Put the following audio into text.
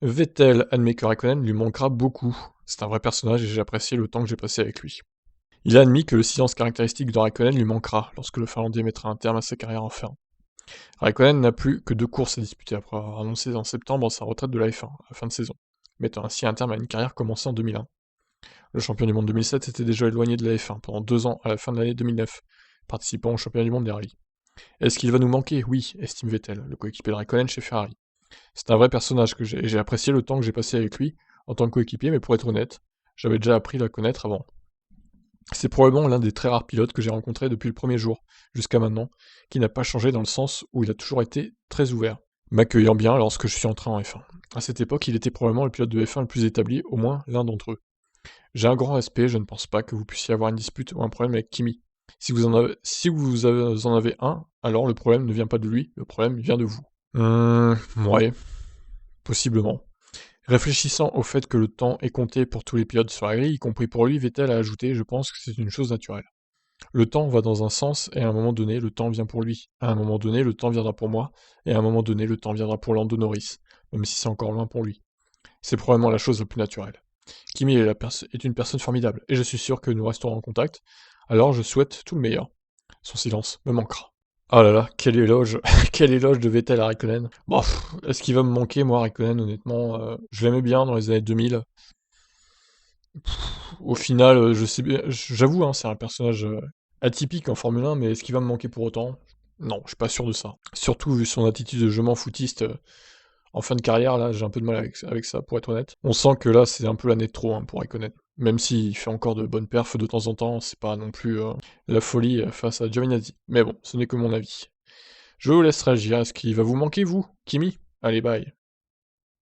Vettel admet que Raikkonen lui manquera beaucoup. C'est un vrai personnage et j'ai apprécié le temps que j'ai passé avec lui. Il a admis que le silence caractéristique de Raikkonen lui manquera lorsque le Finlandais mettra un terme à sa carrière en F1. Raikkonen n'a plus que 2 courses à disputer après avoir annoncé en septembre sa retraite de la F1 à la fin de saison, mettant ainsi un terme à une carrière commencée en 2001. Le champion du monde 2007 s'était déjà éloigné de la F1 pendant 2 ans à la fin de l'année 2009, participant au championnat du monde des rallyes. Est-ce qu'il va nous manquer? Oui, estime Vettel, le coéquipier de Raikkonen chez Ferrari. C'est un vrai personnage que j'ai apprécié le temps que j'ai passé avec lui en tant que coéquipier, mais pour être honnête, j'avais déjà appris à la connaître avant. C'est probablement l'un des très rares pilotes que j'ai rencontré depuis le premier jour, jusqu'à maintenant, qui n'a pas changé dans le sens où il a toujours été très ouvert, m'accueillant bien lorsque je suis entré en F1. À cette époque, il était probablement le pilote de F1 le plus établi, au moins l'un d'entre eux. J'ai un grand respect, je ne pense pas que vous puissiez avoir une dispute ou un problème avec Kimi. Si vous en avez un, alors le problème ne vient pas de lui, le problème vient de vous. Ouais, possiblement. Réfléchissant au fait que le temps est compté pour tous les pilotes sur la grille, y compris pour lui, Vettel a ajouté: je pense que c'est une chose naturelle. Le temps va dans un sens, et à un moment donné, le temps vient pour lui. À un moment donné, le temps viendra pour moi, et à un moment donné, le temps viendra pour Lando Norris, même si c'est encore loin pour lui. C'est probablement la chose la plus naturelle. Kimi est une personne formidable, et je suis sûr que nous resterons en contact, alors je souhaite tout le meilleur. Son silence me manquera. Oh là là, quel éloge, quel éloge de Vettel à Raikkonen. Bon, est-ce qu'il va me manquer, moi, Raikkonen, honnêtement je l'aimais bien dans les années 2000. Au final, je sais bien, j'avoue, hein, c'est un personnage atypique en Formule 1, mais est-ce qu'il va me manquer pour autant? Non, je suis pas sûr de ça. Surtout vu son attitude de je m'en foutiste en fin de carrière, là, j'ai un peu de mal avec ça, pour être honnête. On sent que là, c'est un peu l'année de trop hein, pour Raikkonen. Même s'il fait encore de bonnes perfs de temps en temps, c'est pas non plus la folie face à Giovinazzi. Mais bon, ce n'est que mon avis. Je vous laisse réagir, est-ce qu'il va vous manquer, vous, Kimi? Allez, bye.